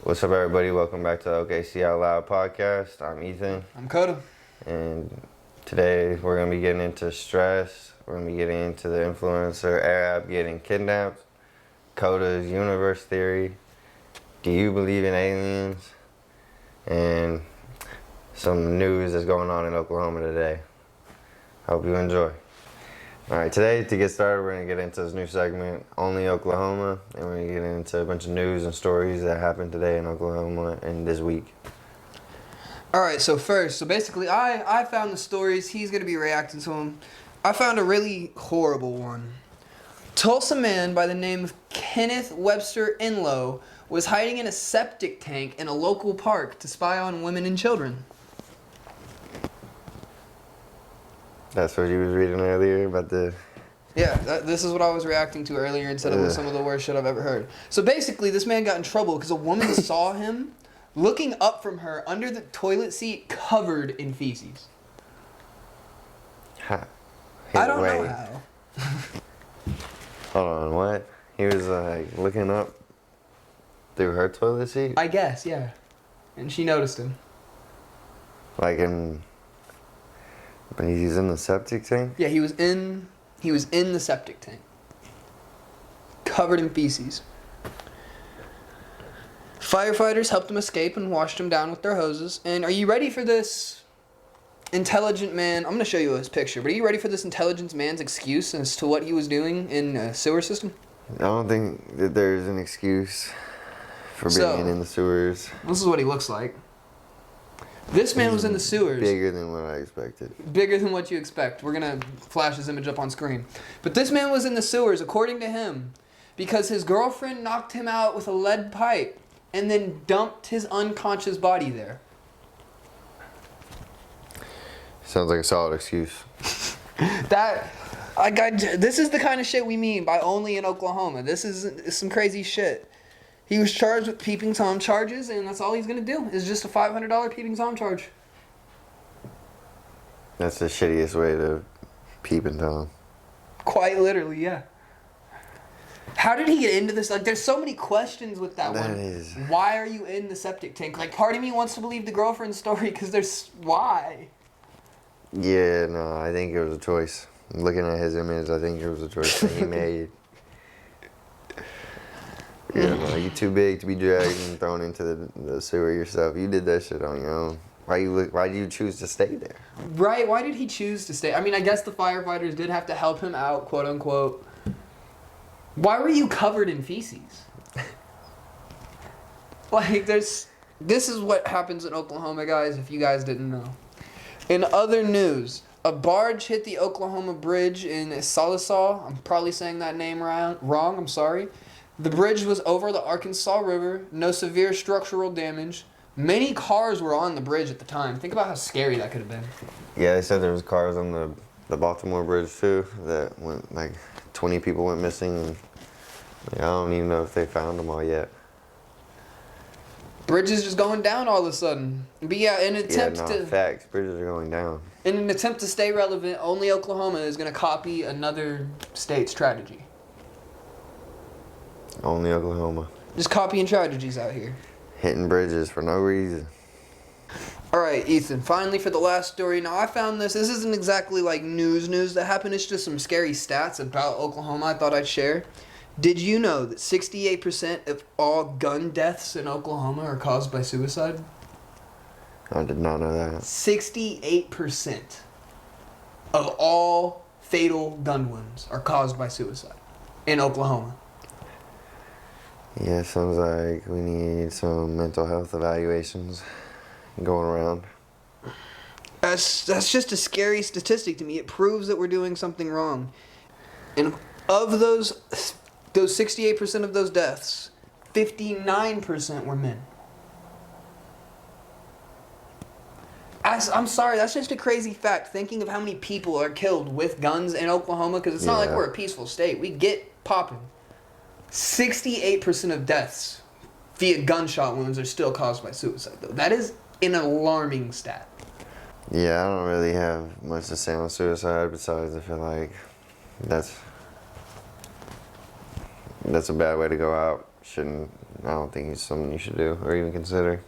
What's up, everybody? Welcome back to the OKC Out Loud Podcast. I'm Ethan. I'm Koda. And today we're going to be getting into stress. We're going to be getting into the influencer Arab getting kidnapped, Koda's universe theory, do you believe in aliens, and some news that's going on in Oklahoma today. Hope you enjoy. Alright, today to get started, we're going to get into this new segment, Only Oklahoma, and we're going to get into a bunch of news and stories that happened today in Oklahoma and this week. Alright, so basically I found the stories, he's going to be reacting to them. I found a really horrible one. Tulsa man by the name of Kenneth Webster Enlow was hiding in a septic tank in a local park to spy on women and children. That's what you was reading earlier about the... Yeah, this is what I was reacting to earlier and said it was some of the worst shit I've ever heard. So basically, this man got in trouble because a woman saw him looking up from her under the toilet seat covered in feces. I don't know how. Hold on, what? He was like looking up through her toilet seat? I guess, yeah. And she noticed him. Like but he's in the septic tank? Yeah, he was in the septic tank. Covered in feces. Firefighters helped him escape and washed him down with their hoses. And are you ready for this intelligent man? I'm going to show you his picture. But are you ready for this intelligent man's excuse as to what he was doing in a sewer system? I don't think that there's an excuse for being in the sewers. This is what he looks like. This man was in the sewers. Bigger than what I expected. Bigger than what you expect. We're going to flash his image up on screen. But this man was in the sewers, according to him, because his girlfriend knocked him out with a lead pipe and then dumped his unconscious body there. Sounds like a solid excuse. This is the kind of shit we mean by only in Oklahoma. This is some crazy shit. He was charged with peeping Tom charges, and that's all he's going to do, is just a $500 peeping Tom charge. That's the shittiest way to peeping Tom. Quite literally, yeah. How did he get into this? Like, there's so many questions with that one. Why are you in the septic tank? Like, part of me wants to believe the girlfriend's story, because why? Yeah, no, I think it was a choice. Looking at his image, I think it was a choice that he made. Yeah, no, you too big to be dragged and thrown into the sewer yourself. You did that shit on your own. Why do you choose to stay there? Right, why did he choose to stay? I mean, I guess the firefighters did have to help him out, quote unquote. Why were you covered in feces? Like, this is what happens in Oklahoma, guys, if you guys didn't know. In other news, a barge hit the Oklahoma Bridge in Salisaw. I'm probably saying that name wrong, I'm sorry. The bridge was over the Arkansas River, no severe structural damage. Many cars were on the bridge at the time. Think about how scary that could have been. Yeah, they said there was cars on the Baltimore Bridge too that went, like 20 people went missing, and I don't even know if they found them all yet. Bridges just going down all of a sudden. But yeah, facts, bridges are going down. In an attempt to stay relevant, only Oklahoma is going to copy another state's strategy. Only Oklahoma. Just copying strategies out here. Hitting bridges for no reason. Alright, Ethan, finally for the last story. Now, I found this. This isn't exactly like news that happened. It's just some scary stats about Oklahoma I thought I'd share. Did you know that 68% of all gun deaths in Oklahoma are caused by suicide? I did not know that. 68% of all fatal gun wounds are caused by suicide in Oklahoma. Yeah, sounds like we need some mental health evaluations going around. That's just a scary statistic to me. It proves that we're doing something wrong. And of those 68% of those deaths, 59% were men. I'm sorry, that's just a crazy fact, thinking of how many people are killed with guns in Oklahoma, because it's not like we're a peaceful state. We get popping. 68% of deaths via gunshot wounds are still caused by suicide, though. That is an alarming stat. Yeah, I don't really have much to say on suicide, besides I feel like that's a bad way to go out. Shouldn't I don't think it's something you should do or even consider.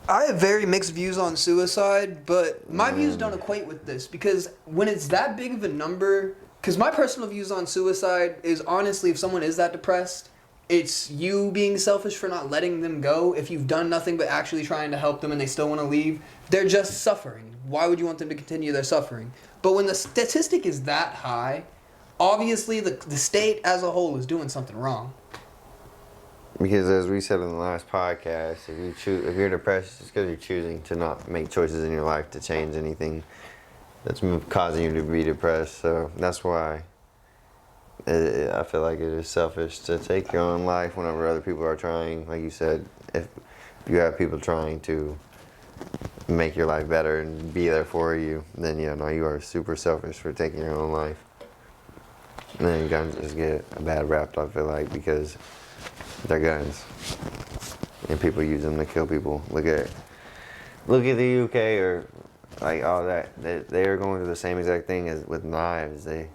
I have very mixed views on suicide, but my views don't equate with this because when it's that big of a number, because my personal views on suicide is honestly, if someone is that depressed, it's you being selfish for not letting them go. If you've done nothing but actually trying to help them and they still want to leave, they're just suffering. Why would you want them to continue their suffering? But when the statistic is that high, obviously the state as a whole is doing something wrong. Because as we said in the last podcast, if you're depressed, it's because you're choosing to not make choices in your life to change anything that's causing you to be depressed. So that's why I feel like it is selfish to take your own life whenever other people are trying. Like you said, if you have people trying to make your life better and be there for you, then you are super selfish for taking your own life. And then guns just get a bad rap, I feel like, because they're guns, and people use them to kill people. Look at the UK or like all that. They are going through the same exact thing as with knives. I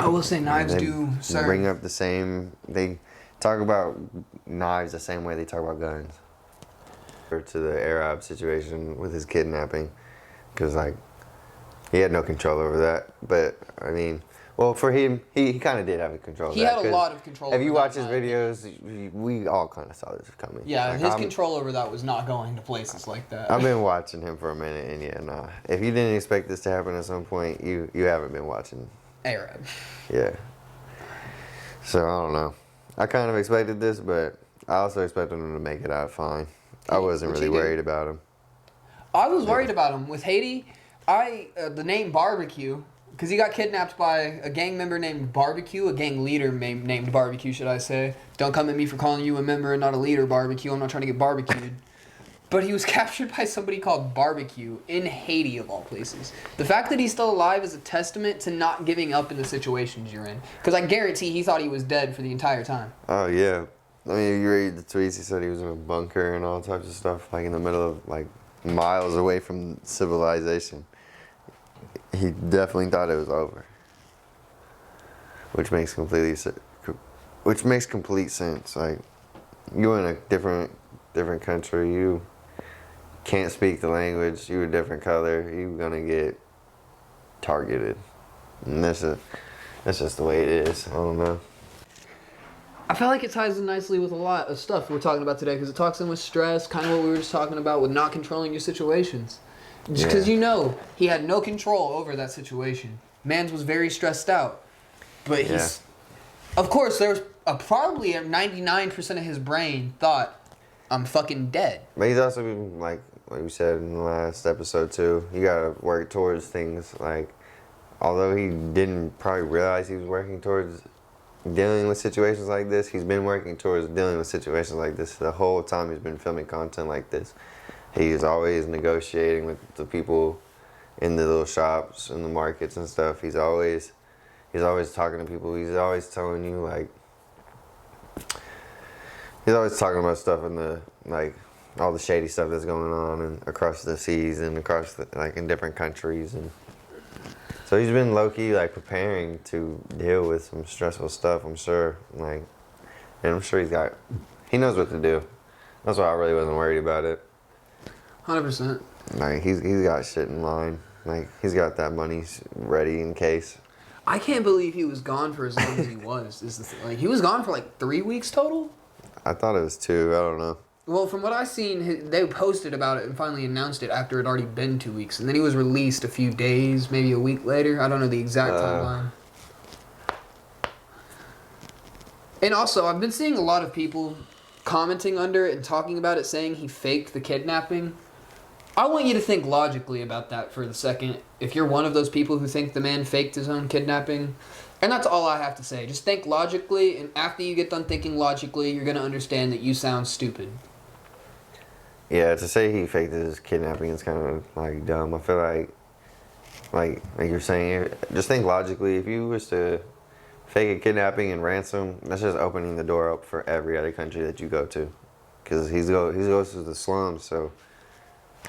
will say knives do serve. Bring up the same. They talk about knives the same way they talk about guns. To the Arab situation with his kidnapping, because like he had no control over that. But I mean. Well, for him, he kind of did have control of that. He had a lot of control. If you watch his videos, we all kind of saw this coming. Yeah, like his control over that was not going to places like that. I've been watching him for a minute, and if you didn't expect this to happen at some point, you haven't been watching. Arab. Yeah. So, I don't know. I kind of expected this, but I also expected him to make it out fine. I wasn't really worried about him. I was worried about him. With Haiti, the name Barbecue... Because he got kidnapped by a gang member named Barbecue, a gang leader named Barbecue, should I say. Don't come at me for calling you a member and not a leader, Barbecue. I'm not trying to get barbecued. But he was captured by somebody called Barbecue in Haiti, of all places. The fact that he's still alive is a testament to not giving up in the situations you're in. Because I guarantee he thought he was dead for the entire time. Oh, yeah. I mean, if you read the tweets, he said he was in a bunker and all types of stuff, like in the middle of, like, miles away from civilization. He definitely thought it was over, which makes complete sense. Like, you're in a different country, you can't speak the language, you're a different color, you're gonna get targeted, and that's just the way it is. I don't know. I feel like it ties in nicely with a lot of stuff we're talking about today, because it talks in with stress, kind of what we were just talking about with not controlling your situations. Just because he had no control over that situation. Mans was very stressed out. But he's... Of course, there was probably 99% of his brain thought, I'm fucking dead. But he's also been, like we said in the last episode too, you gotta work towards things. Like, although he didn't probably realize he was working towards dealing with situations like this, he's been working towards dealing with situations like this the whole time he's been filming content like this. He's always negotiating with the people in the little shops and the markets and stuff. He's always talking to people. He's always telling you, like, he's always talking about stuff in the, like, all the shady stuff that's going on and across the seas and across the, like, in different countries. And so he's been low-key, like, preparing to deal with some stressful stuff, I'm sure. Like, and I'm sure he knows what to do. That's why I really wasn't worried about it. 100%. Like, he's got shit in line. Like, he's got that money ready in case. I can't believe he was gone for as long as he was. Is the thing. Like, he was gone for like 3 weeks total? I thought it was 2. I don't know. Well, from what I've seen, they posted about it and finally announced it after it had already been 2 weeks. And then he was released a few days, maybe a week later. I don't know the exact timeline. And also, I've been seeing a lot of people commenting under it and talking about it, saying he faked the kidnapping. I want you to think logically about that for a second. If you're one of those people who think the man faked his own kidnapping, and that's all I have to say. Just think logically, and after you get done thinking logically, you're going to understand that you sound stupid. Yeah, to say he faked his kidnapping is kind of, like, dumb. I feel like you're saying, just think logically. If you was to fake a kidnapping and ransom, that's just opening the door up for every other country that you go to. Because he goes to the slums, so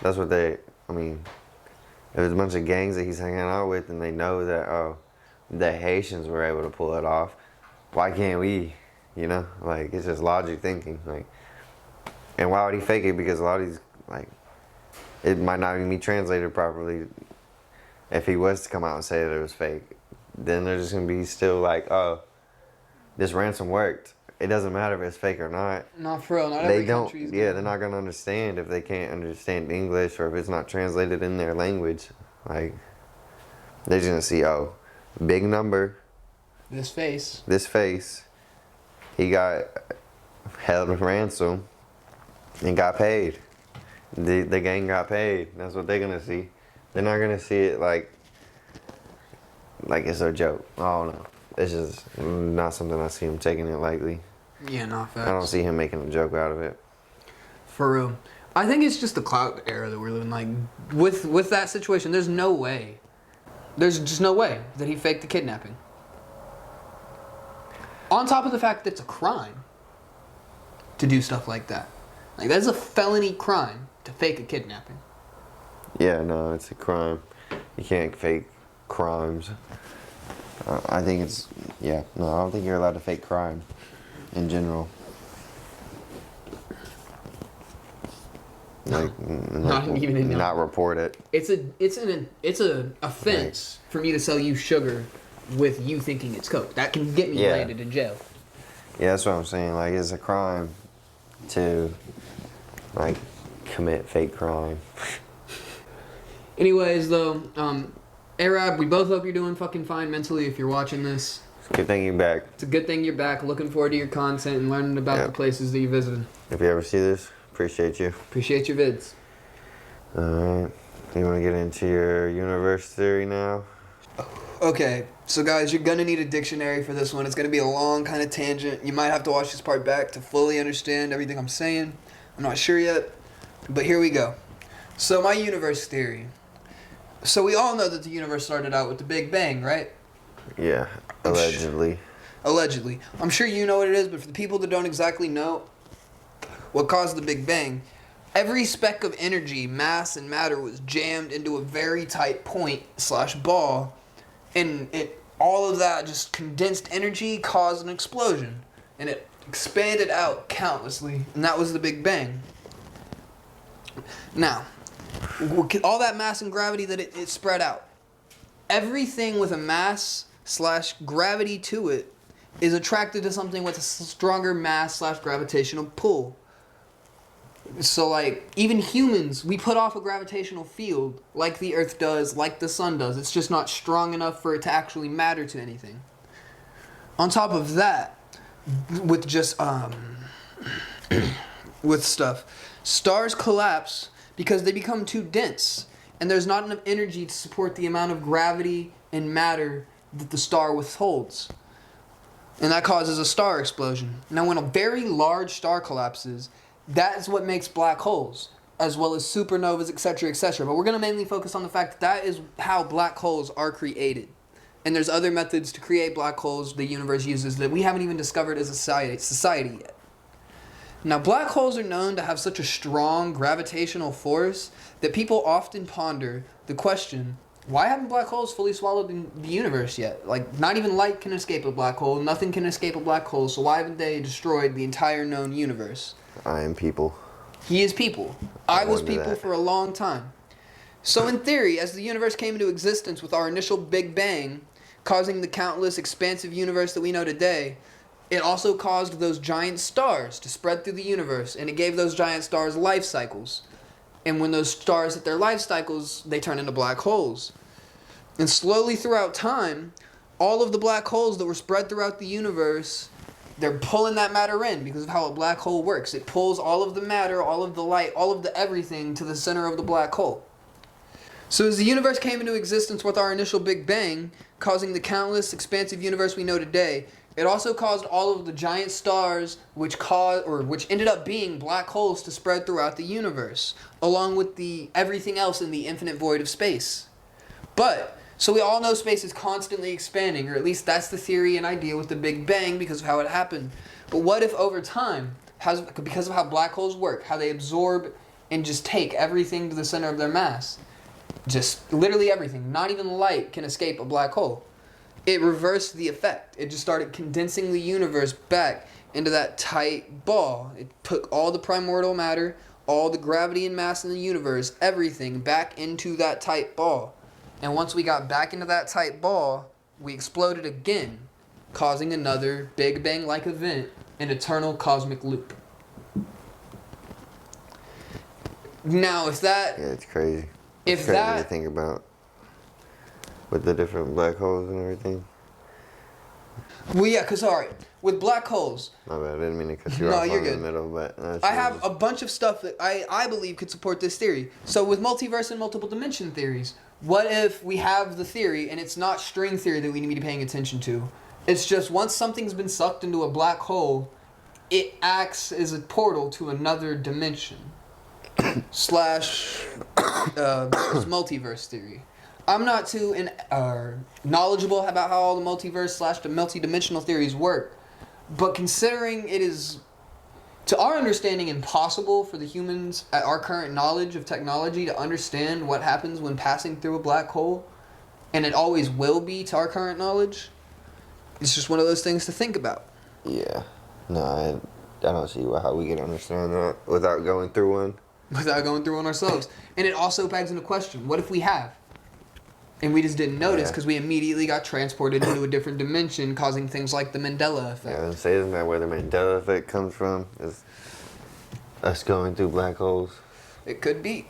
that's what if there's a bunch of gangs that he's hanging out with and they know that, the Haitians were able to pull it off, why can't we? you know? Like, it's just logic thinking. Like, and why would he fake it? Because a lot of these, like, it might not even be translated properly. If he was to come out and say that it was fake, then they're just going to be still like, oh, this ransom worked. It doesn't matter if it's fake or not. Not for real. Not They every don't. country's Yeah, they're not gonna understand if they can't understand English or if it's not translated in their language. Like, they're just gonna see, oh, big number. This face. He got held ransom and got paid. The gang got paid. That's what they're gonna see. They're not gonna see it like it's a joke. I don't know. It's just not something I see him taking it lightly. Yeah, not facts. I don't see him making a joke out of it. For real. I think it's just the clout era that we're living. Like, with that situation, there's no way. There's just no way that he faked the kidnapping. On top of the fact that it's a crime to do stuff like that. Like, that's a felony crime to fake a kidnapping. Yeah, no, it's a crime. You can't fake crimes. I think it's, yeah, no, I don't think you're allowed to fake crime in general. Like, Not even in not report it. It's a offense for me to sell you sugar with you thinking it's coke. That can get me landed in jail. Yeah, that's what I'm saying. Like, it's a crime to, like, commit fake crime. Anyways, though, Arab, we both hope you're doing fucking fine mentally if you're watching this. It's a good thing you're back. It's a good thing you're back. Looking forward to your content and learning about the places that you visited. If you ever see this, appreciate you. Appreciate your vids. Alright. You want to get into your universe theory now? Okay, so guys, you're gonna need a dictionary for this one. It's gonna be a long kind of tangent. You might have to watch this part back to fully understand everything I'm saying. I'm not sure yet, but here we go. So my universe theory. So we all know that the universe started out with the Big Bang, right? Yeah, allegedly. Allegedly. I'm sure you know what it is, but for the people that don't exactly know what caused the Big Bang, every speck of energy, mass, and matter was jammed into a very tight point/ball, and all of that just condensed energy caused an explosion, and it expanded out countlessly, and that was the Big Bang. Now, all that mass and gravity that it spread out, everything with a mass/gravity to it is attracted to something with a stronger mass/gravitational pull. So, like, even humans, we put off a gravitational field like the Earth does, like the Sun does. It's just not strong enough for it to actually matter to anything. On top of that, with just, with stuff, stars collapse because they become too dense, and there's not enough energy to support the amount of gravity and matter that the star withholds. And that causes a star explosion. Now, when a very large star collapses, that is what makes black holes, as well as supernovas, etc., etc. But we're going to mainly focus on the fact that is how black holes are created. And there's other methods to create black holes the universe uses that we haven't even discovered as a society yet. Now, black holes are known to have such a strong gravitational force that people often ponder the question, why haven't black holes fully swallowed the universe yet? Like, not even light can escape a black hole, nothing can escape a black hole, so why haven't they destroyed the entire known universe? I am people. He is people. I was people for a long time. So in theory, as the universe came into existence with our initial Big Bang, causing the countless expansive universe that we know today, it also caused those giant stars to spread through the universe, and it gave those giant stars life cycles. And when those stars hit their life cycles, they turn into black holes. And slowly throughout time, all of the black holes that were spread throughout the universe, they're pulling that matter in because of how a black hole works. It pulls all of the matter, all of the light, all of the everything to the center of the black hole. So as the universe came into existence with our initial Big Bang, causing the countless expansive universe we know today, it also caused all of the giant stars which ended up being black holes to spread throughout the universe, along with the everything else in the infinite void of space. But so we all know space is constantly expanding, or at least that's the theory and idea with the Big Bang because of how it happened. But what if over time, because of how black holes work, how they absorb and just take everything to the center of their mass, just literally everything, not even light can escape a black hole. It reversed the effect. It just started condensing the universe back into that tight ball. It took all the primordial matter, all the gravity and mass in the universe, everything back into that tight ball. And once we got back into that tight ball, we exploded again, causing another Big Bang-like event, an eternal cosmic loop. Now, if that... Yeah, it's crazy. If it's crazy that... to think about with the different black holes and everything. Well, yeah, because, all right, with black holes... My bad, I didn't mean to cut you No, off you're in good. the middle, but... I have a bunch of stuff that I believe could support this theory. So with multiverse and multiple dimension theories, what if we have the theory and it's not string theory that we need to be paying attention to? It's just once something's been sucked into a black hole, it acts as a portal to another dimension. Slash multiverse theory. I'm not too knowledgeable about how all the multiverse slash the multi-dimensional theories work, but considering it is, to our understanding, impossible for the humans at our current knowledge of technology to understand what happens when passing through a black hole, and it always will be to our current knowledge, it's just one of those things to think about. Yeah. No, I don't see how we can understand that without going through one. Without going through one ourselves. And it also begs into question, what if we have? And we just didn't notice because we immediately got transported into a different dimension, causing things like the Mandela effect. Yeah, isn't that where the Mandela effect comes from? Is us going through black holes? It could be.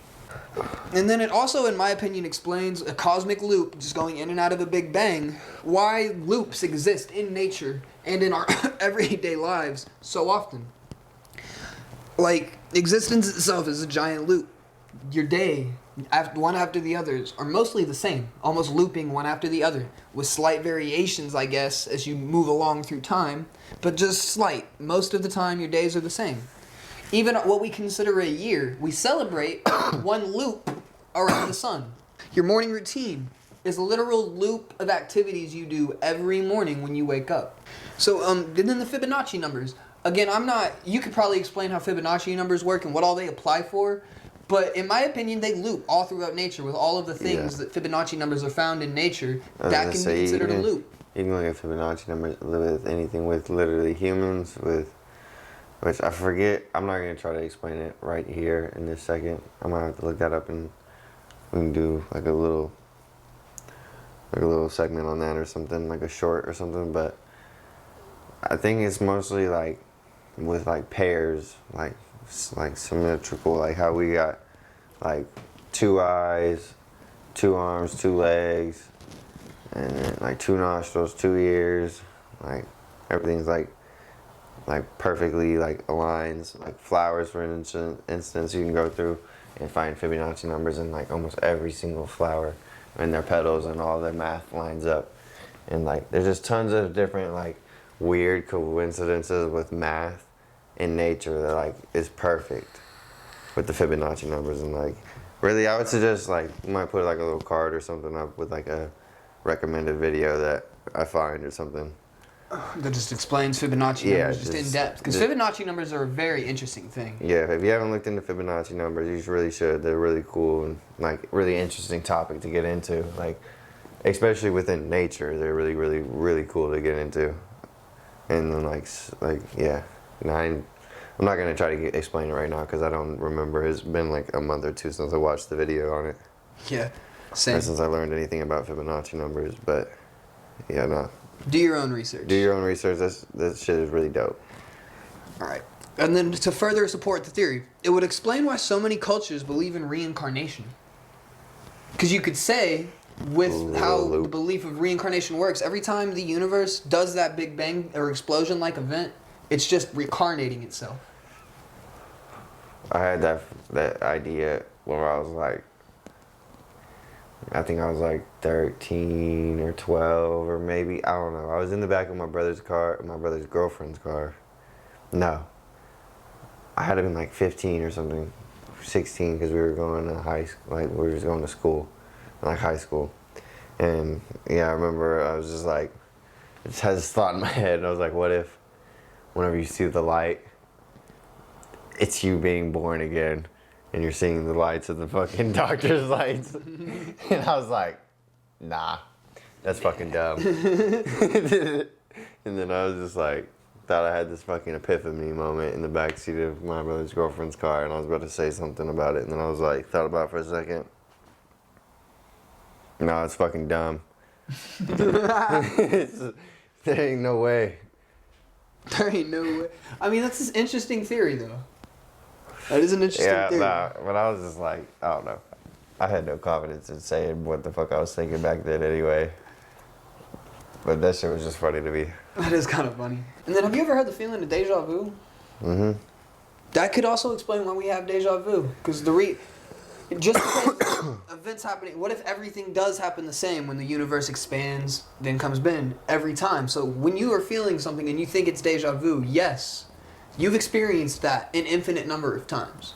And then it also, in my opinion, explains a cosmic loop just going in and out of a Big Bang, why loops exist in nature and in our everyday lives so often. Like, existence itself is a giant loop. Your day, one after the others, are mostly the same, almost looping one after the other, with slight variations, I guess, as you move along through time, but just slight. Most of the time, your days are the same. Even what we consider a year, we celebrate one loop around the sun. Your morning routine is a literal loop of activities you do every morning when you wake up. So, and then the Fibonacci numbers. Again, you could probably explain how Fibonacci numbers work and what all they apply for, but in my opinion, they loop all throughout nature with all of the things that Fibonacci numbers are found in nature. That can be considered a loop. You can look at Fibonacci numbers with anything with literally humans, which I forget. I'm not going to try to explain it right here in this second. I'm going to have to look that up and we can do like a little segment on that or something, like a short or something, but I think it's mostly like with like pairs, like symmetrical, like how we got like 2 eyes, 2 arms, 2 legs, and then like 2 nostrils, 2 ears, like everything's like perfectly like aligns. Like flowers, for instance, you can go through and find Fibonacci numbers in like almost every single flower, and their petals and all their math lines up, and like there's just tons of different like weird coincidences with math in nature that like is perfect with the Fibonacci numbers. And like really, I would suggest like you might put like a little card or something up with like a recommended video that I find or something that just explains Fibonacci numbers just in depth, because Fibonacci numbers are a very interesting thing. Yeah, if you haven't looked into Fibonacci numbers, you really should. They're really cool and like really interesting topic to get into, like especially within nature. They're really really really cool to get into. And then like yeah, and I'm not gonna try to explain it right now because I don't remember. It's been like a month or 2 since I watched the video on it. Yeah, same. Since I learned anything about Fibonacci numbers, but yeah, no. Do your own research. Do your own research. That shit is really dope. All right, and then to further support the theory, it would explain why so many cultures believe in reincarnation. Because you could say, with how the belief of reincarnation works, every time the universe does that Big Bang or explosion-like event, it's just reincarnating itself. I had that idea when I was like, I think I was like 13 or 12 or maybe, I don't know. I was in the back of my brother's car, my brother's girlfriend's car. No. I had to been like 15 or something, 16, because we were going to we were just going to school, like high school. And yeah, I remember I was just like, I just had this thought in my head, and I was like, what if whenever you see the light, it's you being born again, and you're seeing the lights of the fucking doctor's lights? And I was like, nah, that's fucking dumb. And then I was just like, thought I had this fucking epiphany moment in the backseat of my brother's girlfriend's car, and I was about to say something about it, and then I was like, thought about it for a second. No, it's fucking dumb. There ain't no way. There ain't no way. I mean, that's an interesting theory, though. That is an interesting theory. Yeah, but I was just like, I don't know. I had no confidence in saying what the fuck I was thinking back then anyway. But that shit was just funny to me. That is kind of funny. And then, have you ever had the feeling of deja vu? Mm-hmm. That could also explain why we have deja vu. Because just because events happening, what if everything does happen the same when the universe expands, then comes in every time? So when you are feeling something and you think it's deja vu, yes, you've experienced that an infinite number of times.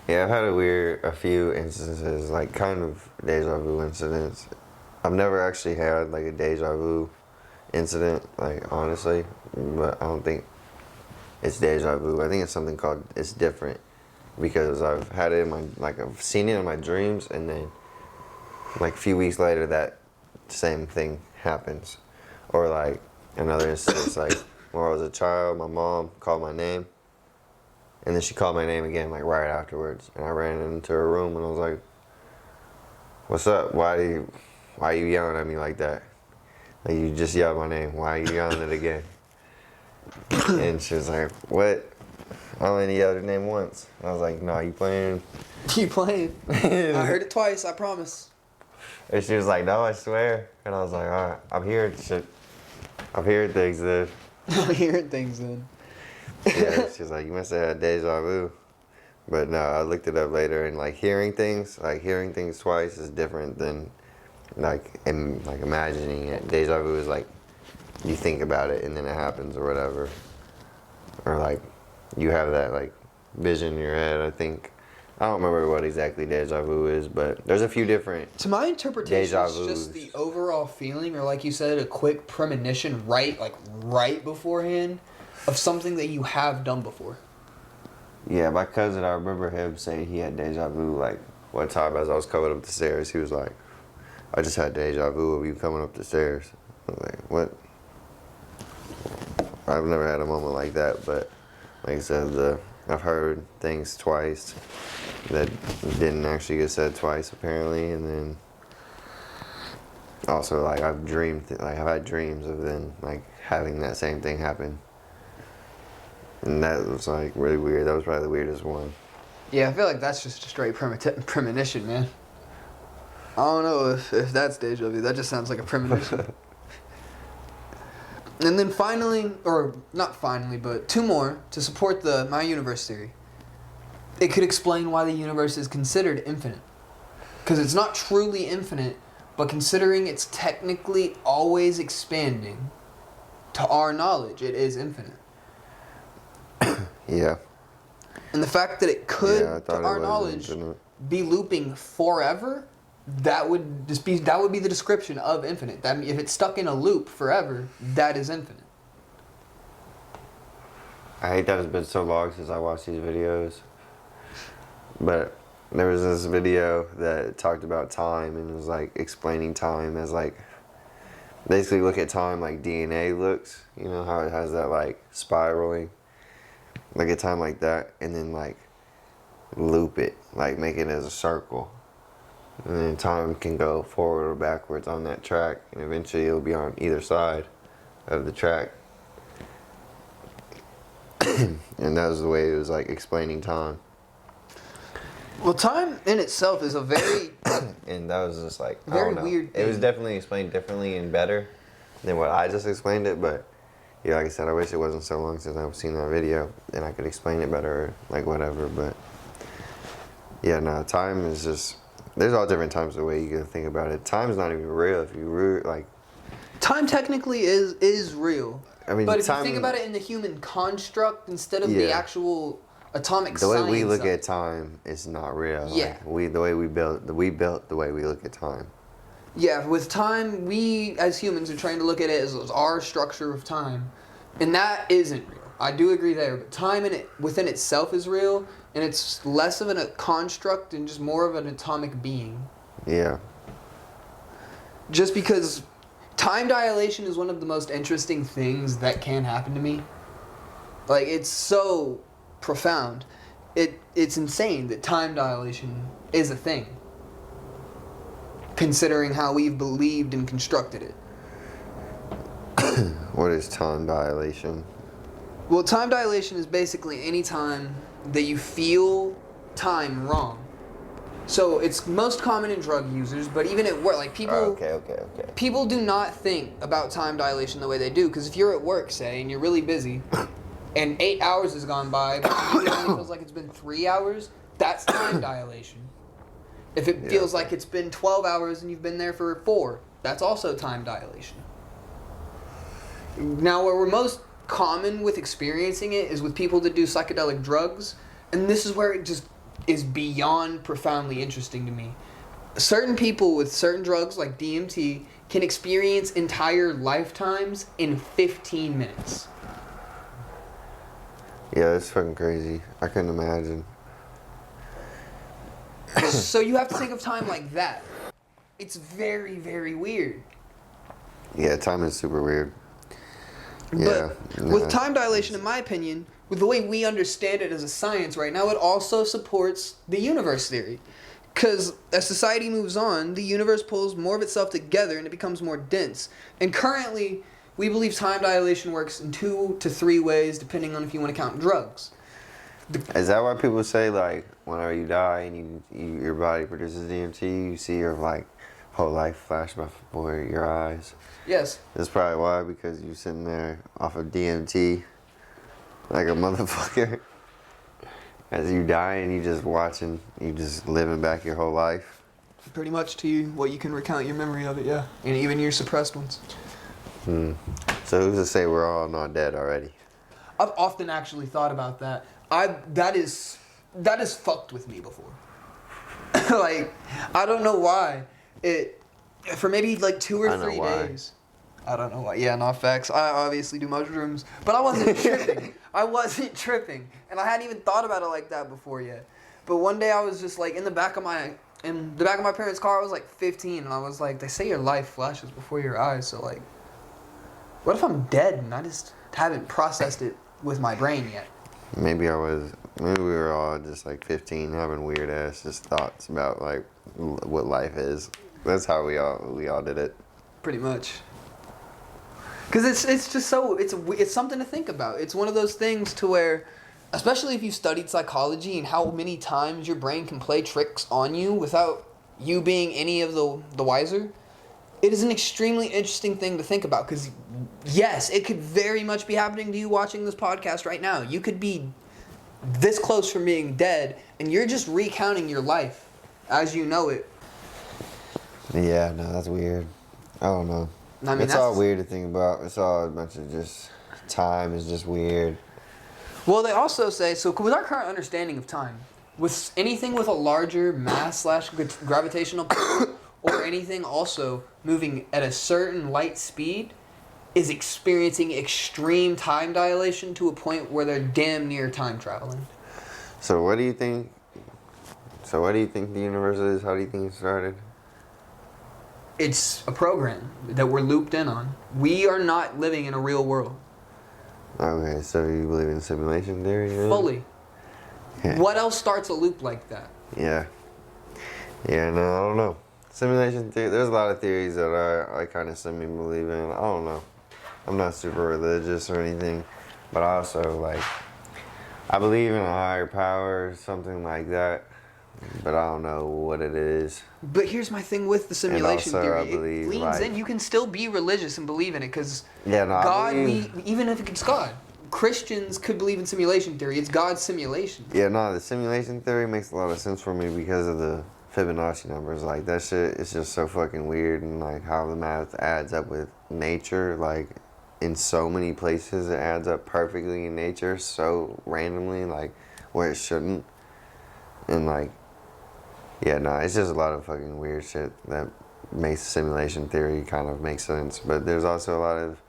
Yeah, I've had a few instances, like kind of deja vu incidents. I've never actually had like a deja vu incident, like honestly, but I don't think it's deja vu. I think it's something called it's different, because I've had it in my, like I've seen it in my dreams, and then like a few weeks later that same thing happens. Or like another instance, like when I was a child, my mom called my name, and then she called my name again like right afterwards, and I ran into her room and I was like, "What's up? Why are you yelling at me like that? Like, you just yelled my name. Why are you yelling it again?" And she was like, "What? I only yelled her name once." And I was like, "No, you playing?" You playing? I heard it twice, I promise. And she was like, "No, I swear." And I was like, "All right, I'm hearing shit. I'm hearing things then." I'm hearing things then. Yeah, she was like, "You must have had deja vu." But no, I looked it up later, and like hearing things twice is different than like imagining it. Deja vu is like you think about it and then it happens or whatever, or like you have that like vision in your head. I think I don't remember what exactly deja vu is, but there's a few different. To my interpretation, it's just the overall feeling, or like you said, a quick premonition right beforehand of something that you have done before. Yeah, my cousin, I remember him saying he had deja vu like one time as I was coming up the stairs. He was like, "I just had deja vu of you coming up the stairs." I was like, "What?" I've never had a moment like that, but like I said, I've heard things twice that didn't actually get said twice apparently, and then also like I've had dreams of then like having that same thing happen, and that was like really weird. That was probably the weirdest one. Yeah, I feel like that's just a straight premonition, man. I don't know if that's deja vu. That just sounds like a premonition. And then finally, or not finally, but two more to support my universe theory. It could explain why the universe is considered infinite. Because it's not truly infinite, but considering it's technically always expanding, to our knowledge, it is infinite. Yeah. And the fact that it could, to our knowledge, infinite. be looping forever, that would be the description of infinite. That if it's stuck in a loop forever, that is infinite. I hate that it's been so long since I watched these videos. But there was this video that talked about time and was like explaining time as like basically look at time like DNA looks. You know how it has that like spiraling. Look at time like that and then like loop it, like make it as a circle. And then time can go forward or backwards on that track, and eventually it'll be on either side of the track. And that was the way it was like explaining time. Well, time in itself is a very And that was just like very I don't know. weird thing. It was definitely explained differently and better than what I just explained it, but yeah, like I said, I wish it wasn't so long since I've seen that video and I could explain it better, like whatever. But yeah, no, time is just. There's all different types of way you can think about it. Time's not even real if you like. Time technically is real. I mean, but if you think about it in the human construct instead of the actual atomic the way science we look at time is not real. Yeah. Like the way we built the way we look at time. Yeah, with time, we as humans are trying to look at it as our structure of time, and that isn't real. I do agree there, but time within itself is real, and it's less of a construct and just more of an atomic being. Yeah. Just because time dilation is one of the most interesting things that can happen to me. Like, it's so profound. It's insane that time dilation is a thing, considering how we've believed and constructed it. What is time dilation? Well, time dilation is basically any time that you feel time wrong. So it's most common in drug users, but even at work, like people. Okay. People do not think about time dilation the way they do, because if you're at work, say, and you're really busy, and 8 hours has gone by, but it only feels like it's been 3 hours, that's time dilation. If it feels like it's been 12 hours and you've been there for 4, that's also time dilation. Now, where we're most common with experiencing it is with people that do psychedelic drugs, and this is where it just is beyond profoundly interesting to me. Certain people with certain drugs like DMT can experience entire lifetimes in 15 minutes. Yeah, that's fucking crazy. I couldn't imagine. So you have to think of time like that. It's very, very weird. Yeah, time is super weird. Yeah. But with time dilation, in my opinion, with the way we understand it as a science right now, it also supports the universe theory. Because as society moves on, the universe pulls more of itself together and it becomes more dense. And currently, we believe time dilation works in 2 to 3 ways, depending on if you want to count drugs. Is that why people say, like, whenever you die and your body produces DMT, you see your, like, whole life flash before your eyes? Yes. That's probably why, because you're sitting there off of DMT like a motherfucker. As you die and you just watching, you just living back your whole life. Pretty much to you, what you can recount your memory of it, yeah. And even your suppressed ones. So who's to say we're all not dead already? I've often actually thought about that. That is fucked with me before. Like, I don't know why. For maybe like 2 or 3 days. I don't know why. Yeah, not facts. I obviously do mushrooms, but I wasn't tripping. And I hadn't even thought about it like that before yet. But one day I was just like in the back of my parents' car. I was like 15, and I was like, they say your life flashes before your eyes. So like, what if I'm dead and I just haven't processed it with my brain yet? Maybe we were all just like 15 having weird ass just thoughts about like what life is. That's how we all did it. Pretty much. Because it's just so, it's something to think about. It's one of those things to where, especially if you studied psychology and how many times your brain can play tricks on you without you being any of the wiser, it is an extremely interesting thing to think about. Because, yes, it could very much be happening to you watching this podcast right now. You could be this close from being dead, and you're just recounting your life as you know it. Yeah, no, that's weird. I don't know. I mean, it's all weird to think about. It's all a bunch of just, time is just weird. Well, they also say, so with our current understanding of time, with anything with a larger mass / gravitational pull, or anything also moving at a certain light speed, is experiencing extreme time dilation to a point where they're damn near time traveling. So what do you think the universe is? How do you think it started? It's a program that we're looped in on. We are not living in a real world. Okay, so you believe in simulation theory? Really? Fully. Yeah. What else starts a loop like that? Yeah. Yeah, no, I don't know. Simulation theory, there's a lot of theories that I kind of semi-believe in. I don't know. I'm not super religious or anything, but I also, like, I believe in a higher power, something like that, but I don't know what it is. But here's my thing with the simulation And also, theory. I believe, it leans like, in. You can still be religious and believe in it, because yeah, no, God, even if it's God, Christians could believe in simulation theory. It's God's simulation. Yeah, no, the simulation theory makes a lot of sense for me because of the Fibonacci numbers. Like, that shit is just so fucking weird, and like how the math adds up with nature, like in so many places it adds up perfectly in nature, so randomly, like where it shouldn't. And like, yeah, no, it's just a lot of fucking weird shit that makes simulation theory kind of make sense. But there's also a lot of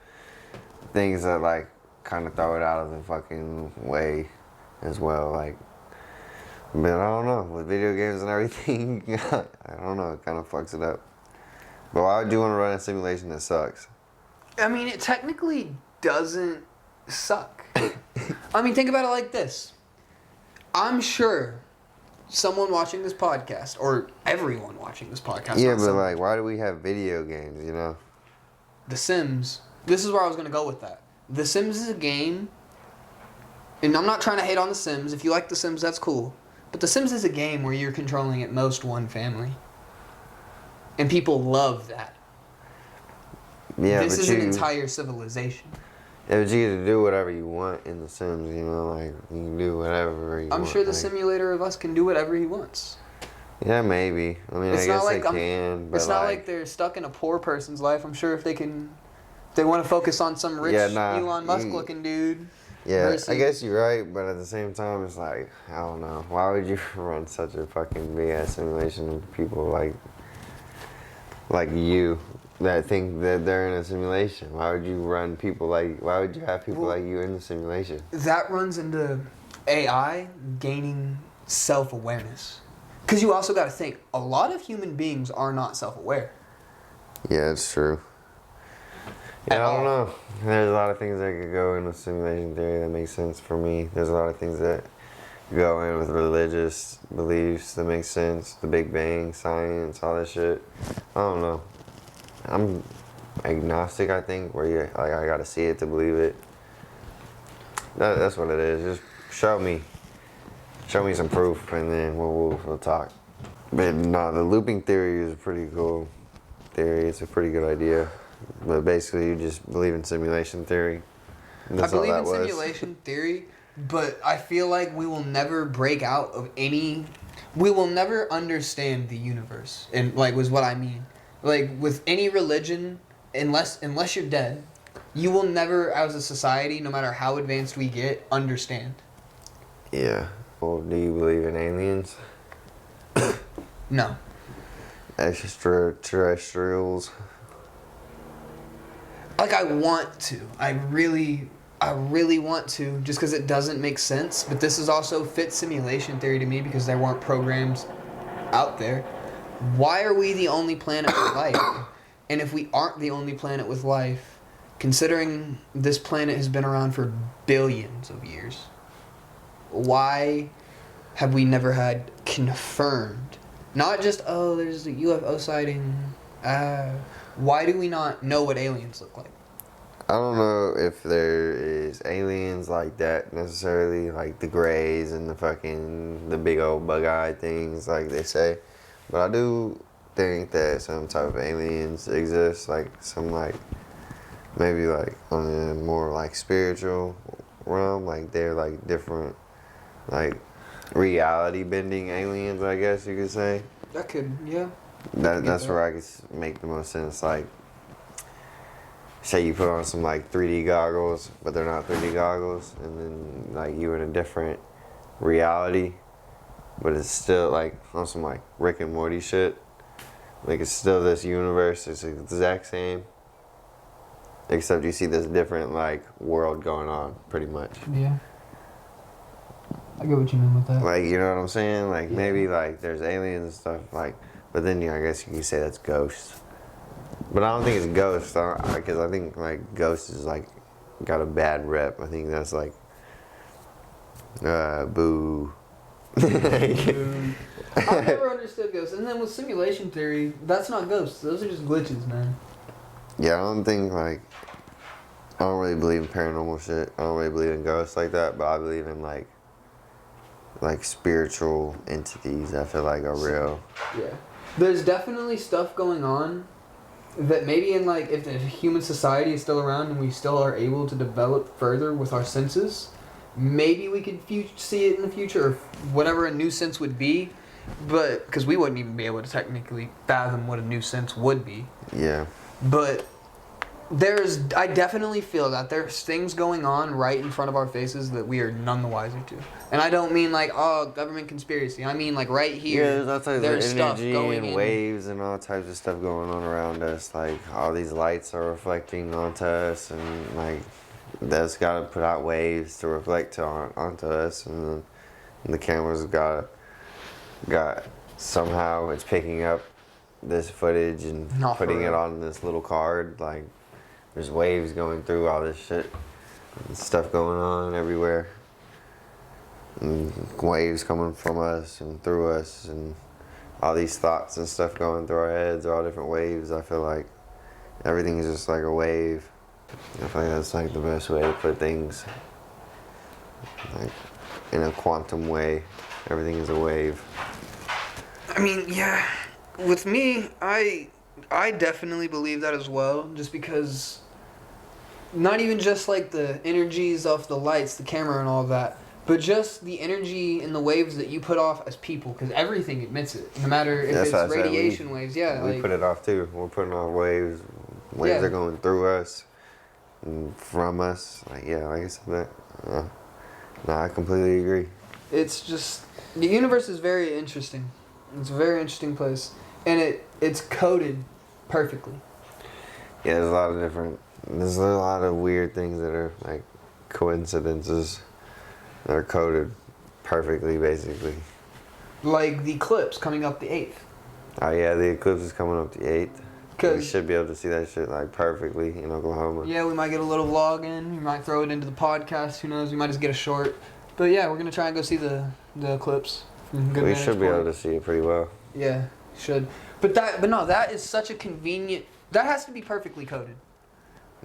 things that like kind of throw it out of the fucking way as well. Like, but I don't know, with video games and everything, I don't know, it kind of fucks it up. But why would you want to run a simulation that sucks? I mean, it technically doesn't suck. I mean, think about it like this. I'm sure someone watching this podcast, or everyone watching this podcast. Yeah, but like, why do we have video games, you know? The Sims. This is where I was going to go with that. The Sims is a game, and I'm not trying to hate on The Sims. If you like The Sims, that's cool. But The Sims is a game where you're controlling at most one family. And people love that. Yeah, this but is an entire civilization. Yeah, but you get to do whatever you want in The Sims, you know? Like, you can do whatever you want. I'm sure the like, simulator of us can do whatever he wants. Yeah, maybe. I mean, I guess they can, but it's not like they're stuck in a poor person's life. I'm sure if they want to focus on some rich Elon Musk looking dude. Yeah, versus, I guess you're right, but at the same time, it's like, I don't know. Why would you run such a fucking big-ass simulation of people like you that think that they're in a simulation? Why would you run people why would you have people like you in the simulation? That runs into AI gaining self-awareness. Because you also got to think, a lot of human beings are not self-aware. Yeah, it's true. Yeah, I don't know. There's a lot of things that could go in with simulation theory that make sense for me. There's a lot of things that go in with religious beliefs that make sense. The Big Bang, science, all that shit. I don't know. I'm agnostic, I think, where I gotta see it to believe it. That's what it is. Just show me some proof, and then we'll talk. But no, the looping theory is a pretty cool theory. It's a pretty good idea. But basically, you just believe in simulation theory. I believe in simulation theory, but I feel like we will never break out of any. We will never understand the universe, and was what I mean. Like with any religion, unless you're dead, you will never, as a society, no matter how advanced we get, understand. Yeah. Well, do you believe in aliens? No. Extraterrestrials? I want to. I really want to, just because it doesn't make sense. But this is also fits simulation theory to me because there weren't programs out there. Why are we the only planet with life? And if we aren't the only planet with life, considering this planet has been around for billions of years, why have we never had confirmed? Not just, there's a UFO sighting. Why do we not know what aliens look like? I don't know if there is aliens like that necessarily, like the grays and the big old bug-eyed things like they say. But I do think that some type of aliens exist, like some maybe on a more spiritual realm, like they're different, reality bending aliens, I guess you could say. That could, yeah. That's where I could make the most sense. Say you put on some 3D goggles, but they're not 3D goggles, and then you're in a different reality, but it's still on some Rick and Morty shit. It's still this universe. It's the exact same, except you see this different world going on, pretty much. Yeah. I get what you mean with that. You know what I'm saying? Yeah. Maybe there's aliens and stuff but then I guess you could say that's ghosts. But I don't think it's ghosts, because I think ghosts is got a bad rep. I think that's boo. I've never understood ghosts. And then with simulation theory, that's not ghosts. Those are just glitches, man. Yeah, I don't think I don't really believe in paranormal shit. I don't really believe in ghosts like that, but I believe in spiritual entities I feel are real. Yeah. There's definitely stuff going on that maybe in if the human society is still around and we still are able to develop further with our senses, maybe we could see it in the future, or whatever a new sense would be, but because we wouldn't even be able to technically fathom what a new sense would be. Yeah. But I definitely feel that there's things going on right in front of our faces that we are none the wiser to. And I don't mean government conspiracy. I mean right here. Yeah, there's all types of energy and waves and all types of stuff going on around us. All these lights are reflecting onto us, and that's got to put out waves to reflect onto us, and then the camera's got somehow it's picking up this footage and Not for putting it real. on this little card. Like, there's waves going through all this shit. And stuff going on everywhere. And waves coming from us and through us and all these thoughts and stuff going through our heads are all different waves. I feel like everything is just like a wave. I feel like that's like the best way to put things. Like, in a quantum way, everything is a wave. I mean, yeah. With me, I definitely believe that as well. Just because, not even just like the energies of the lights, the camera, and all that, but just the energy and the waves that you put off as people. Because everything admits it. No matter if That's what I it's said, radiation waves, yeah. We Like, put it off too. We're putting off waves. Waves Yeah. are going through us and from us. Like, yeah, like I said, that. No, I completely agree. it's just, the universe is very interesting. It's a very interesting place, and it's coded perfectly. Yeah, there's a lot of weird things that are like coincidences that are coded perfectly, basically. Like the eclipse coming up the 8th. Oh yeah, the eclipse is coming up the 8th. We 'Cause- should be able to see that shit like perfectly in Oklahoma. Yeah, we might get a little vlog in. We might throw it into the podcast. Who knows? We might just get a short. But yeah, we're gonna try and go see the eclipse. From good We vantage should be point. able to see it pretty well. Yeah, should. But no, that is such a convenient. That has to be perfectly coded.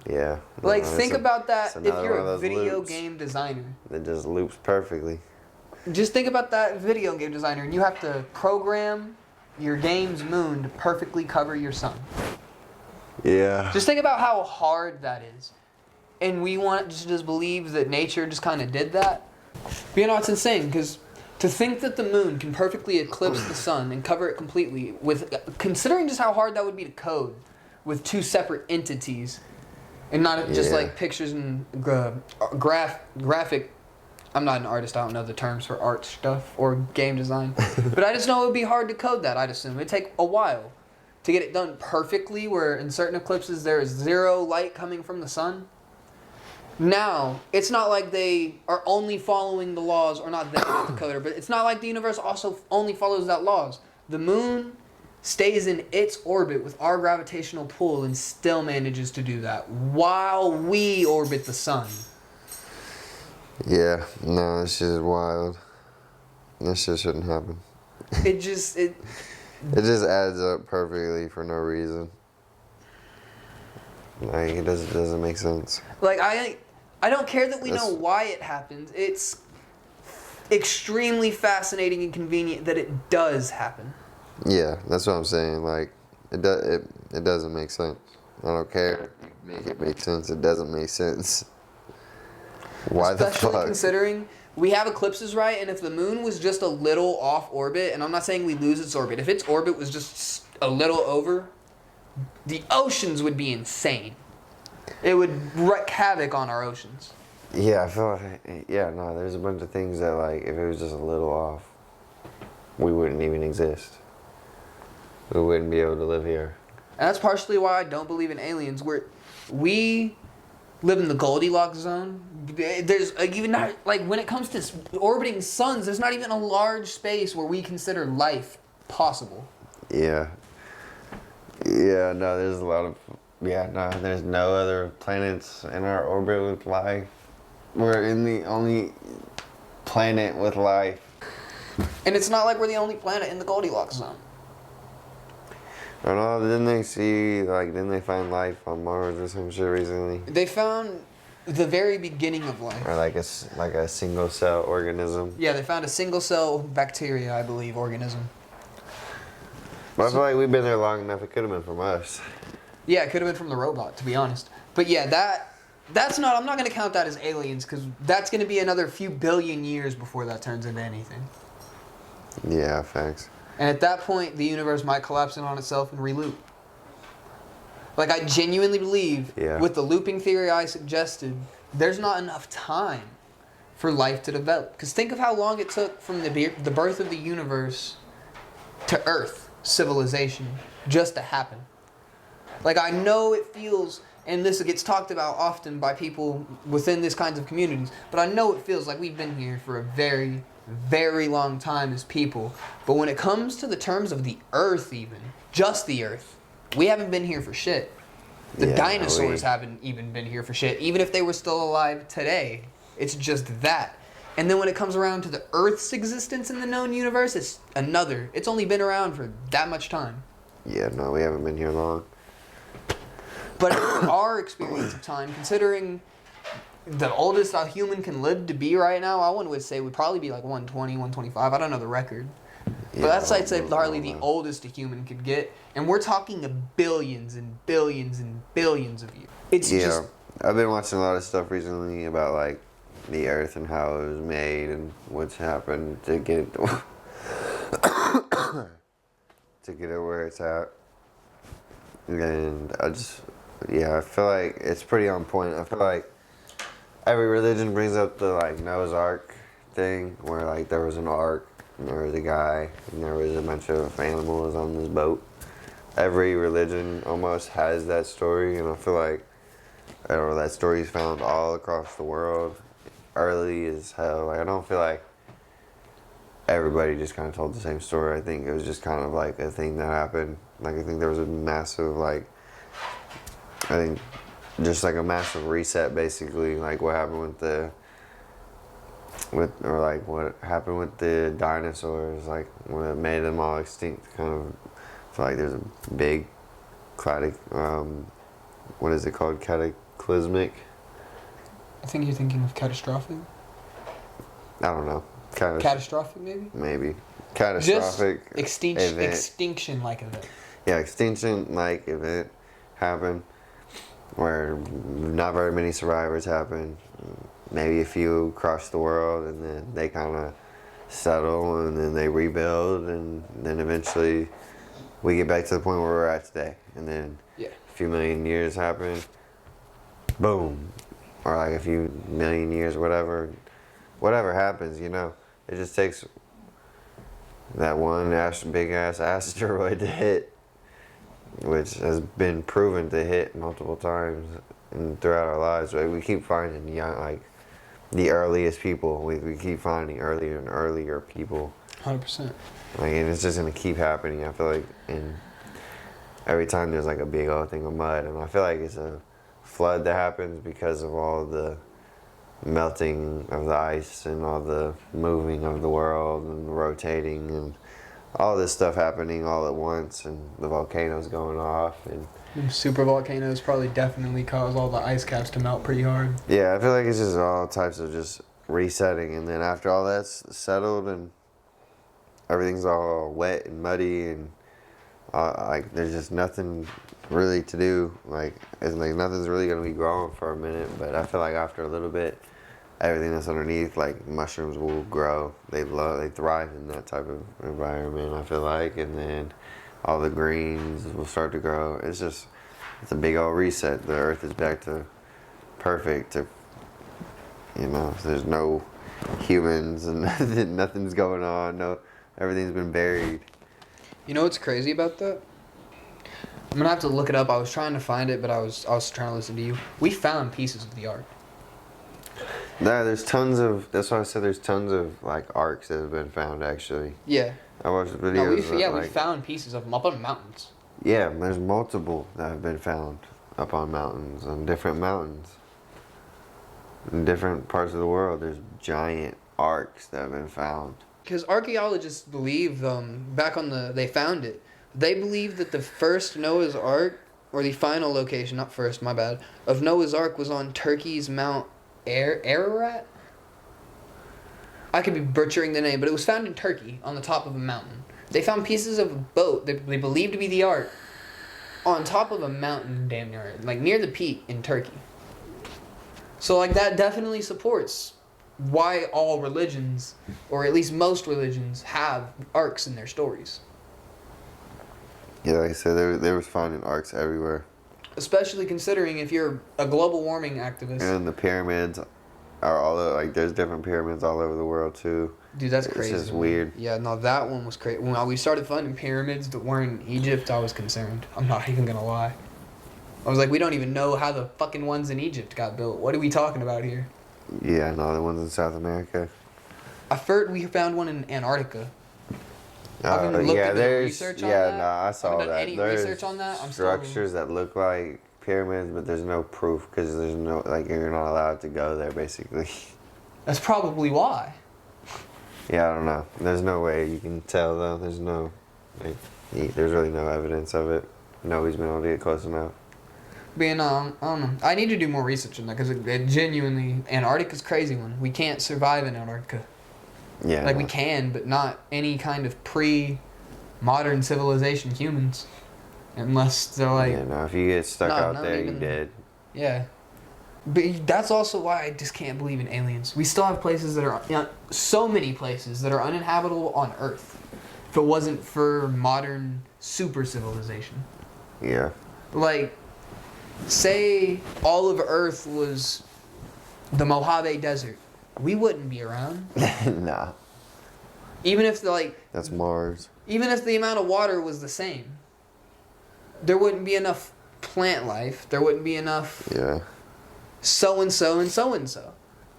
Yeah. Like, No, think it's about that it's if another you're one of a those video loops. game designer. It just loops perfectly. Just think about that video game designer, and you have to program your game's moon to perfectly cover your sun. Yeah. Just think about how hard that is. And we want to just believe that nature just kind of did that. But you know, it's insane, because to think that the moon can perfectly eclipse the sun and cover it completely, with considering just how hard that would be to code with two separate entities, and not just Yeah. like pictures and graphic. I'm not an artist. I don't know the terms for art stuff or game design, but I just know it would be hard to code that. I'd assume it'd take a while to get it done perfectly. Where in certain eclipses there is zero light coming from the sun. Now, it's not like they are only following the laws, or not the coder, but it's not like the universe also only follows that laws. The moon stays in its orbit with our gravitational pull and still manages to do that while we orbit the sun. Yeah. No, this shit is wild. This shit shouldn't happen. It just It just adds up perfectly for no reason. Like, it doesn't make sense. like I don't care that we know That's- why it happens. It's extremely fascinating and convenient that it does happen. Yeah, that's what I'm saying. Like, it doesn't make sense. I don't care if you make it make sense. It doesn't make sense. Why Especially the fuck? considering we have eclipses, right? And if the moon was just a little off orbit, and I'm not saying we lose its orbit, if its orbit was just a little over, the oceans would be insane. It would wreak havoc on our oceans. Yeah, I feel like, yeah, no, there's a bunch of things that, like, if it was just a little off, we wouldn't even exist. We wouldn't be able to live here. And that's partially why I don't believe in aliens. We live in the Goldilocks zone. There's even not, like, when it comes to orbiting suns, there's not even a large space where we consider life possible. Yeah. Yeah, no, there's a lot of, there's no other planets in our orbit with life. We're in the only planet with life. And it's not like we're the only planet in the Goldilocks zone. I don't know, didn't they find life on Mars or some shit recently? They found the very beginning of life. Or like a single cell organism. Yeah, they found a single cell bacteria, I believe, organism. But I feel like we've been there long enough, it could have been from us. Yeah, it could have been from the robot, to be honest. But yeah, I'm not going to count that as aliens, because that's going to be another few billion years before that turns into anything. Yeah, facts. And at that point, the universe might collapse in on itself and reloop. Like, I genuinely believe, with the looping theory I suggested, there's not enough time for life to develop. Because think of how long it took from the birth of the universe to Earth civilization just to happen. Like, I know it feels, and this gets talked about often by people within this kinds of communities, but I know it feels like we've been here for a very, very long time as people. But when it comes to the terms of the Earth, even just the Earth, we haven't been here for shit. The dinosaurs haven't even been here for shit, even if they were still alive today. It's just that. And then when it comes around to the Earth's existence in the known universe, it's another. It's only been around for that much time. Yeah, no, we haven't been here long. But our experience of time, considering the oldest a human can live to be right now, I would say would probably be like 120, 125. I don't know the record. Yeah, But that's, I'd say, hardly the oldest a human could get. And we're talking of billions and billions and billions of years. It's just... I've been watching a lot of stuff recently about, like, the Earth and how it was made and what's happened to get it to get it where it's at. And I feel like it's pretty on point. I feel like every religion brings up the, like, Noah's Ark thing, where, like, there was an ark, and there was a guy, and there was a bunch of animals on this boat. Every religion almost has that story, and I feel like that story is found all across the world, early as hell. Like, I don't feel like everybody just kind of told the same story. I think it was just kind of like a thing that happened. Like, I think there was a massive, massive reset, basically, like what happened what happened with the dinosaurs, like when it made them all extinct. Kind of feel like there's a big what is it called? Cataclysmic? I think you're thinking of catastrophic. I don't know. Catastrophic, maybe? Maybe. Catastrophic. Just extinction-like event. Yeah, extinction-like event happened where not very many survivors happened. Maybe a few across the world, and then they kind of settle, and then they rebuild, and then eventually we get back to the point where we're at today. And then a few million years happen, boom. Or like a few million years, whatever happens, you know. It just takes that one big-ass asteroid to hit, which has been proven to hit multiple times and throughout our lives. Right? We keep finding the earliest people. We keep finding earlier and earlier people. 100%. Like, and it's just gonna keep happening. I feel like, and every time there's like a big old thing of mud, and I feel like it's a flood that happens because of all the melting of the ice and all the moving of the world and rotating and all this stuff happening all at once, and the volcanoes going off, and super volcanoes probably definitely cause all the ice caps to melt pretty hard. Yeah, I feel like it's just all types of just resetting, and then after all that's settled and everything's all wet and muddy and like there's just nothing really to do. Like, it's like nothing's really gonna be growing for a minute, but I feel like after a little bit, everything that's underneath, like mushrooms, will grow. They thrive in that type of environment, I feel like, and then all the greens will start to grow. It's a big old reset. The earth is back to perfect. There's no humans and nothing's going on. Everything's been buried. You know what's crazy about that? I'm gonna have to look it up. I was trying to find it, but I was trying to listen to you. We found pieces of the ark. Yeah, there's tons of. That's why I said there's tons of like arcs that have been found actually. Yeah. I watched videos. We found pieces of them up on mountains. Yeah, there's multiple that have been found up on mountains, on different mountains. In different parts of the world, there's giant arcs that have been found. Because archaeologists believe, they found it. They believe that the first Noah's Ark, or the final location, not first, my bad, of Noah's Ark was on Turkey's Mount Ararat? I could be butchering the name, but it was found in Turkey, on the top of a mountain. They found pieces of a boat they believed to be the Ark on top of a mountain, damn near, like near the peak in Turkey. So, like, that definitely supports why all religions, or at least most religions, have arcs in their stories. Yeah, like I said, they was finding arcs everywhere. Especially considering if you're a global warming activist. And the pyramids are all over, like, there's different pyramids all over the world too. Dude, that's crazy. It's just weird. Yeah, no, that one was crazy. When we started finding pyramids that weren't in Egypt, I was concerned. I'm not even gonna lie. I was like, we don't even know how the fucking ones in Egypt got built. What are we talking about here? Yeah, no, the ones in South America. I've heard we found one in Antarctica. I haven't looked into the research on that. No, I saw haven't done that. any There's research on that. I'm structures that look like pyramids, but there's no proof because there's no, like, you're not allowed to go there, basically. That's probably why. Yeah, I don't know. There's no way you can tell, though. There's no, like, there's really no evidence of it. Nobody's been able to get close enough. Being, I don't know. I need to do more research on that because it genuinely, Antarctica's a crazy one. We can't survive in Antarctica. Yeah. Like, we can, but not any kind of pre-modern civilization humans. Unless they're like... Yeah, no, if you get stuck out there, you're dead. Yeah. But that's also why I just can't believe in aliens. We still have places that are... so many places that are uninhabitable on Earth. If it wasn't for modern super civilization. Yeah. Like, say all of Earth was the Mojave Desert. We wouldn't be around. Nah. Even if That's Mars. Even if the amount of water was the same, there wouldn't be enough plant life. There wouldn't be enough. Yeah. So and so and so and so.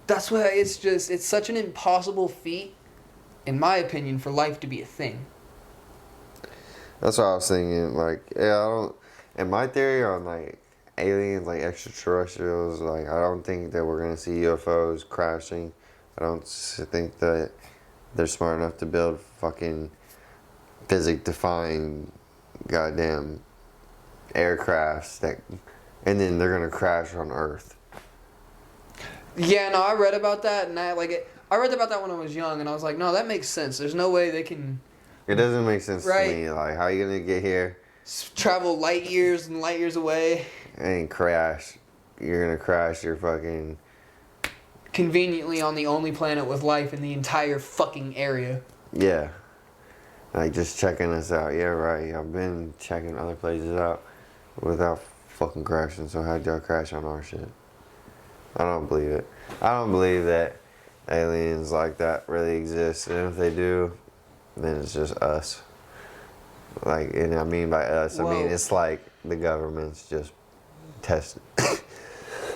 That's why it's such an impossible feat, in my opinion, for life to be a thing. That's what I was thinking. Like, yeah, I don't. And my theory on like aliens, like extraterrestrials, like I don't think that we're gonna see UFOs crashing. I don't think that they're smart enough to build fucking physics-defying goddamn aircrafts that, and then they're gonna crash on Earth. Yeah, no, I read about that, and I read about that when I was young, and I was like, no, that makes sense. There's no way they can. It doesn't make sense right. to me. Like, how are you gonna get here? Travel light years and light years away. And crash. You're gonna crash your fucking... Conveniently on the only planet with life in the entire fucking area. Yeah. Like, just checking us out. Yeah, right. I've been checking other places out without fucking crashing, so how'd y'all crash on our shit? I don't believe it. I don't believe that aliens like that really exist, and if they do, then it's just us. Like, and I mean by us, I mean it's like the government's just testing.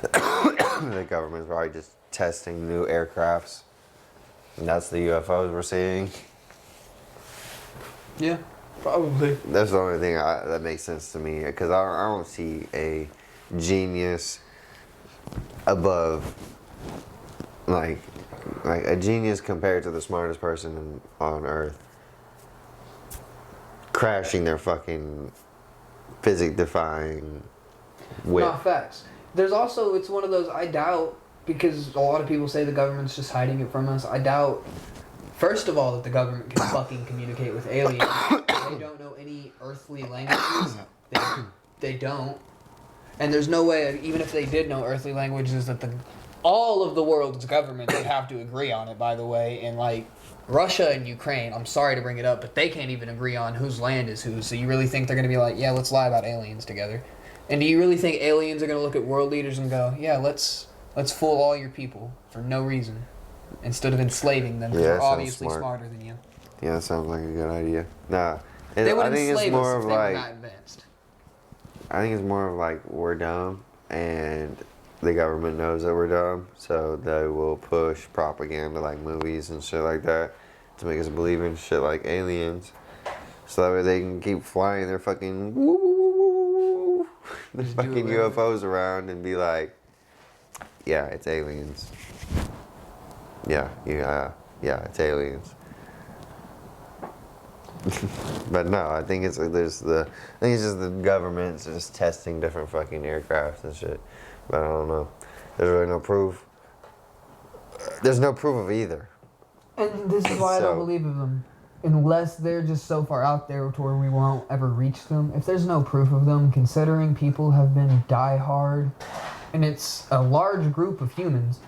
The government's probably just testing new aircrafts, and that's the UFOs we're seeing. Yeah, probably. That's the only thing that makes sense to me, because I don't see a genius above, like a genius compared to the smartest person on Earth crashing their fucking physics-defying whip. Not facts. There's also, it's one of those, I doubt, because a lot of people say the government's just hiding it from us. I doubt, first of all, that the government can fucking communicate with aliens. They don't know any earthly languages. They don't. And there's no way, even if they did know earthly languages, that all of the world's governments would have to agree on it, by the way. And, like, Russia and Ukraine, I'm sorry to bring it up, but they can't even agree on whose land is whose. So you really think they're going to be like, yeah, let's lie about aliens together? And do you really think aliens are going to look at world leaders and go, yeah, let's fool all your people for no reason, instead of enslaving them, because they're obviously smarter than you? Yeah, that sounds like a good idea. Nah, they would I think enslave it's more us of if they were like, not advanced. I think it's more of like we're dumb and the government knows that we're dumb, so they will push propaganda like movies and shit like that to make us believe in shit like aliens, so that way they can keep flying their fucking the fucking UFOs around and be like, yeah, it's aliens. Yeah, it's aliens. But no, I think it's just the government's just testing different fucking aircrafts and shit. But I don't know. There's really no proof. There's no proof of either. And this is why I don't believe of them. Unless they're just so far out there to where we won't ever reach them. If there's no proof of them, considering people have been die-hard, and it's a large group of humans,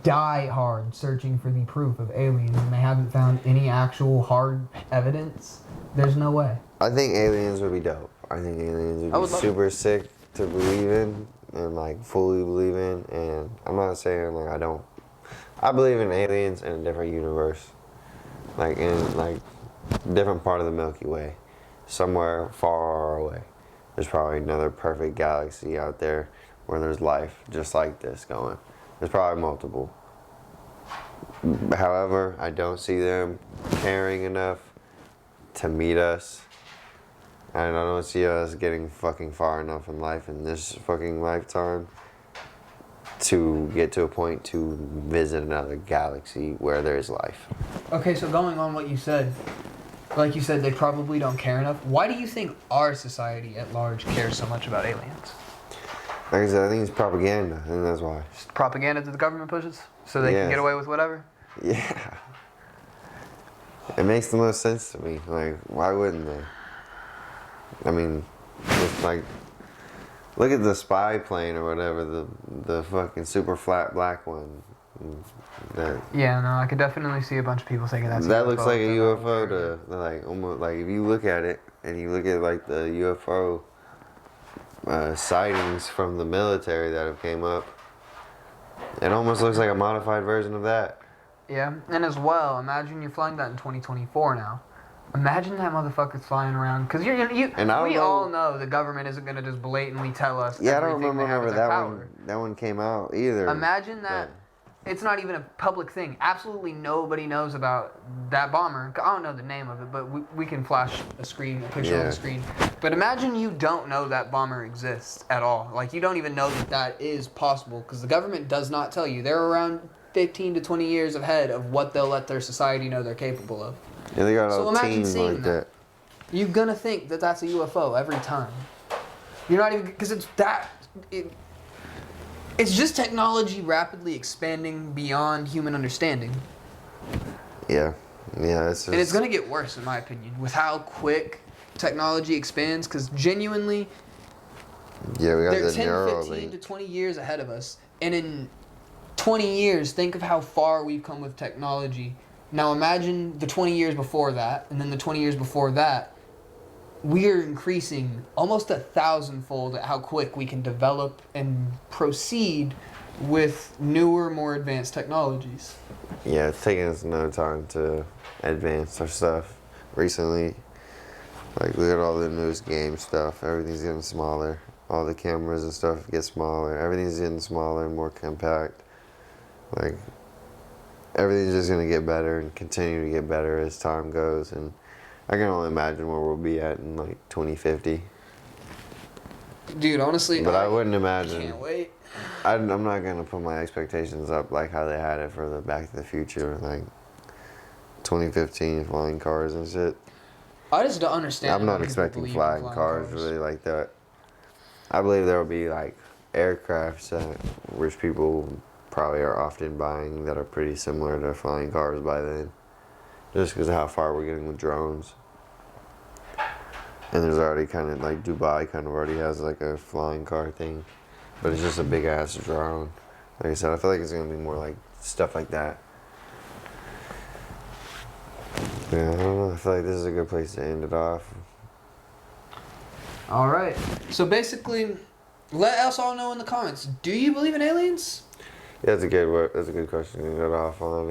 die-hard searching for the proof of aliens, and they haven't found any actual hard evidence, there's no way. I think aliens would be dope. I think aliens would be super sick to believe in and like fully believe in. And I'm not saying like I don't. I believe in aliens in a different universe, like in like different part of the Milky Way, somewhere far away. There's probably another perfect galaxy out there where there's life just like this going. There's probably multiple. However, I don't see them caring enough to meet us. And I don't see us getting fucking far enough in life in this fucking lifetime to get to a point to visit another galaxy where there's life. Okay, so going on what you said, like you said, they probably don't care enough. Why do you think our society at large cares so much about aliens? Like I said, I think it's propaganda. I think that's why. Just propaganda that the government pushes so they can get away with whatever? Yeah. It makes the most sense to me. Like, why wouldn't they? I mean, it's like, look at the spy plane or whatever, the fucking super flat black one. Yeah, no, I could definitely see a bunch of people thinking that's that looks like a UFO to, like, almost, like, if you look at it and you look at, like, the UFO sightings from the military that have came up, it almost looks like a modified version of that. Yeah, and as well, imagine you're flying that in 2024 now. Imagine that motherfucker's flying around, because we all know the government isn't going to just blatantly tell us I don't everything they have remember in their that power. that one came out either. Imagine that. It's not even a public thing. Absolutely nobody knows about that bomber. I don't know the name of it, but we can flash a picture on the screen. But imagine you don't know that bomber exists at all. Like, you don't even know that is possible, because the government does not tell you. They're around 15 to 20 years ahead of what they'll let their society know they're capable of. Yeah, they got all teams like that. You're gonna think that that's a UFO every time. You're not even, because it's that. It's just technology rapidly expanding beyond human understanding. Yeah, it's just... And it's gonna get worse, in my opinion, with how quick technology expands. Because genuinely, we got they're the 10, 15 to 20 years ahead of us, and in 20 years, think of how far we've come with technology. Now imagine the 20 years before that, and then the 20 years before that. We are increasing almost 1,000-fold at how quick we can develop and proceed with newer, more advanced technologies. Yeah, it's taking us another time to advance our stuff. Recently, like, look at all the newest game stuff. Everything's getting smaller. All the cameras and stuff get smaller. Everything's getting smaller and more compact. Like, everything's just gonna get better and continue to get better as time goes. And I can only imagine where we'll be at in, like, 2050. Dude, honestly, but I wouldn't imagine. I can't wait. I'm not gonna put my expectations up like how they had it for the Back to the Future, like 2015 flying cars and shit. I just don't understand. I'm not expecting flying cars really like that. I believe there will be, like, aircrafts that rich people probably are often buying that are pretty similar to flying cars by then. Just because of how far we're getting with drones. And there's already kind of, like, Dubai kind of already has, like, a flying car thing. But it's just a big ass drone. Like I said, I feel like it's going to be more like stuff like that. Yeah, I don't know. I feel like this is a good place to end it off. Alright. So basically, let us all know in the comments. Do you believe in aliens? Yeah, that's a good question to end it off on.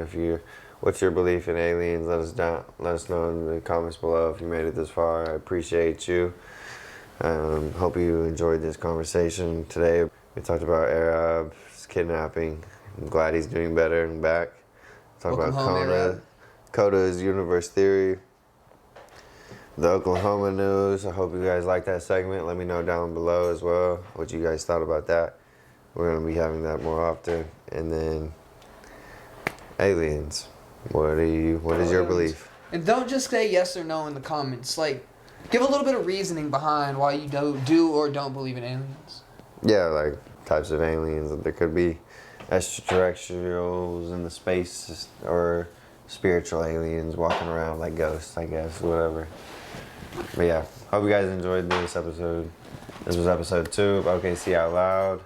What's your belief in aliens? Let us know in the comments below if you made it this far. I appreciate you. Hope you enjoyed this conversation today. We talked about Arab's kidnapping. I'm glad he's doing better and back. Talked about Koda's universe theory. The Oklahoma news. I hope you guys liked that segment. Let me know down below as well what you guys thought about that. We're going to be having that more often. And then aliens. What is your belief? And don't just say yes or no in the comments. Like, give a little bit of reasoning behind why you do or don't believe in aliens. Yeah, like types of aliens. There could be extraterrestrials in the space or spiritual aliens walking around like ghosts, I guess, whatever. But yeah, hope you guys enjoyed this episode. This was episode 2 of OKC Out Loud.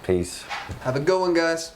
Peace. Have a good one, guys.